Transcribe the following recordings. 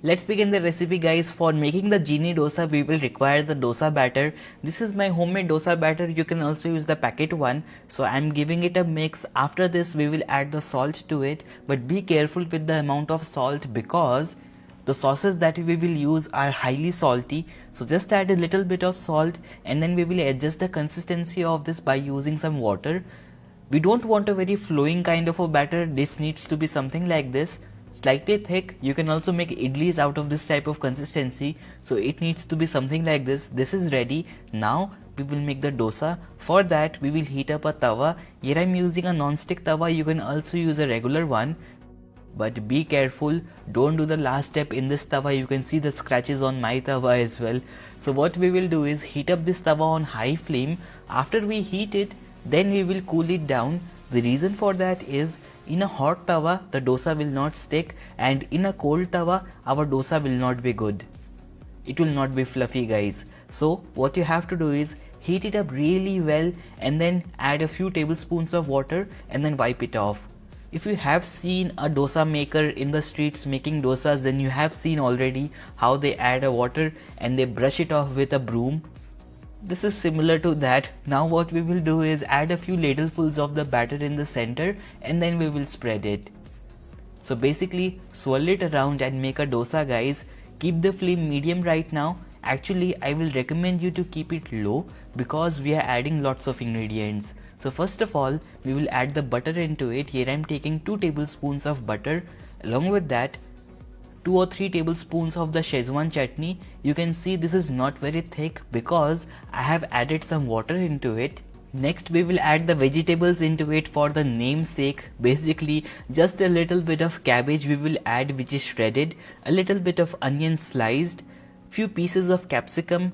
Let's begin the recipe guys. For making the genie dosa we will require the dosa batter. This is my homemade dosa batter. You can also use the packet one. So I'm giving it a mix. After this we will add the salt to it, but be careful with the amount of salt because the sauces that we will use are highly salty. So just add a little bit of salt and then we will adjust the consistency of this by using some water. We don't want a very flowing kind of a batter. This needs to be something like this, slightly thick. You can also make idlis out of this type of consistency, so it needs to be something like this. This is ready. Now we will make the dosa. For that we will heat up a tawa. Here I'm using a non-stick tawa. You can also use a regular one, but be careful, don't do the last step in this tawa. You can see the scratches on my tawa as well. So what we will do is heat up this tawa on high flame. After we heat it, then we will cool it down. The reason for that is in a hot tawa the dosa will not stick, and in a cold tawa our dosa will not be good. It will not be fluffy guys. So what you have to do is heat it up really well and then add a few tablespoons of water and then wipe it off. If you have seen a dosa maker in the streets making dosas, then you have seen already how they add a water and they brush it off with a broom. This is similar to that. Now what we will do is add a few ladlefuls of the batter in the center and then we will spread it. So basically swirl it around and make a dosa guys. Keep the flame medium right now. Actually I will recommend you to keep it low because we are adding lots of ingredients. So first of all we will add the butter into it. Here I am taking 2 tablespoons of butter. Along with that 2 or 3 tablespoons of the Szechuan chutney. You can see this is not very thick because I have added some water into it. Next we will add the vegetables into it for the namesake. Basically just a little bit of cabbage we will add, which is shredded, a little bit of onion sliced, few pieces of capsicum,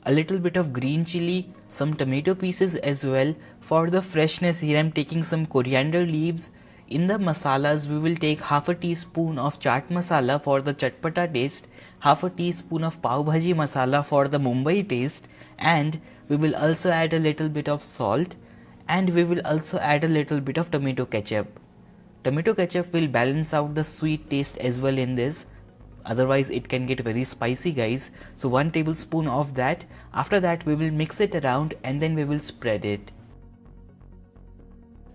a little bit of green chili, some tomato pieces as well. For the freshness here I am taking some coriander leaves. In the masalas we will take half a teaspoon of chaat masala for the chatpata taste, half a teaspoon of pav bhaji masala for the Mumbai taste, and we will also add a little bit of salt, and we will also add a little bit of tomato ketchup. Tomato ketchup will balance out the sweet taste as well in this, otherwise it can get very spicy guys. So 1 tablespoon of that. After that we will mix it around and then we will spread it.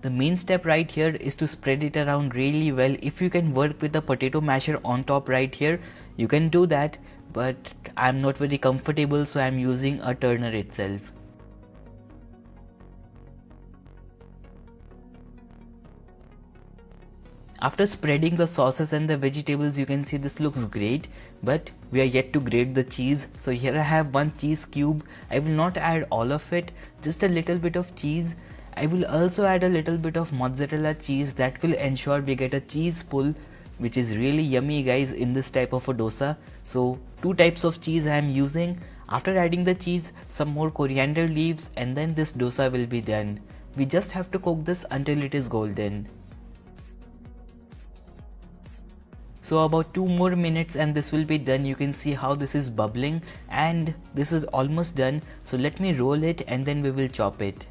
The main step right here is to spread it around really well. If you can work with the potato masher on top right here, you can do that, but I'm not very comfortable so I'm using a turner itself. After spreading the sauces and the vegetables, you can see this looks great, but we are yet to grate the cheese. So here I have 1 cheese cube. I will not add all of it, just a little bit of cheese. I will also add a little bit of mozzarella cheese. That will ensure we get a cheese pull, which is really yummy guys in this type of a dosa. So 2 types of cheese I am using. After adding the cheese, some more coriander leaves, and then this dosa will be done. We just have to cook this until it is golden. So about 2 more minutes and this will be done. You can see how this is bubbling and this is almost done. So let me roll it and then we will chop it.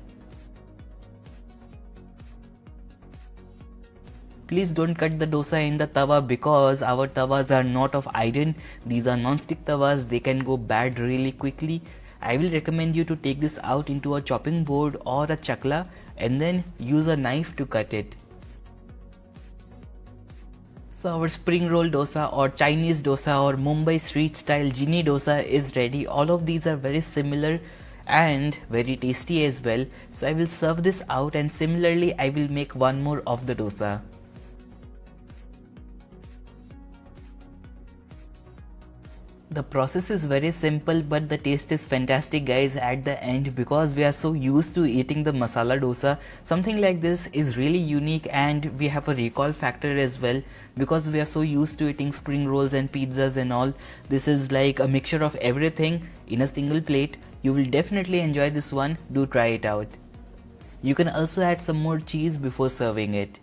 Please don't cut the dosa in the tawa because our tawas are not of iron. These are non-stick tawas. They can go bad really quickly. I will recommend you to take this out into a chopping board or a chakla and then use a knife to cut it. So our spring roll dosa or Chinese dosa or Mumbai street style genie dosa is ready. All of these are very similar and very tasty as well. So I will serve this out and similarly I will make one more of the dosa. The process is very simple but the taste is fantastic guys at the end because we are so used to eating the masala dosa. Something like this is really unique and we have a recall factor as well because we are so used to eating spring rolls and pizzas and all. This is like a mixture of everything in a single plate. You will definitely enjoy this one. Do try it out. You can also add some more cheese before serving it.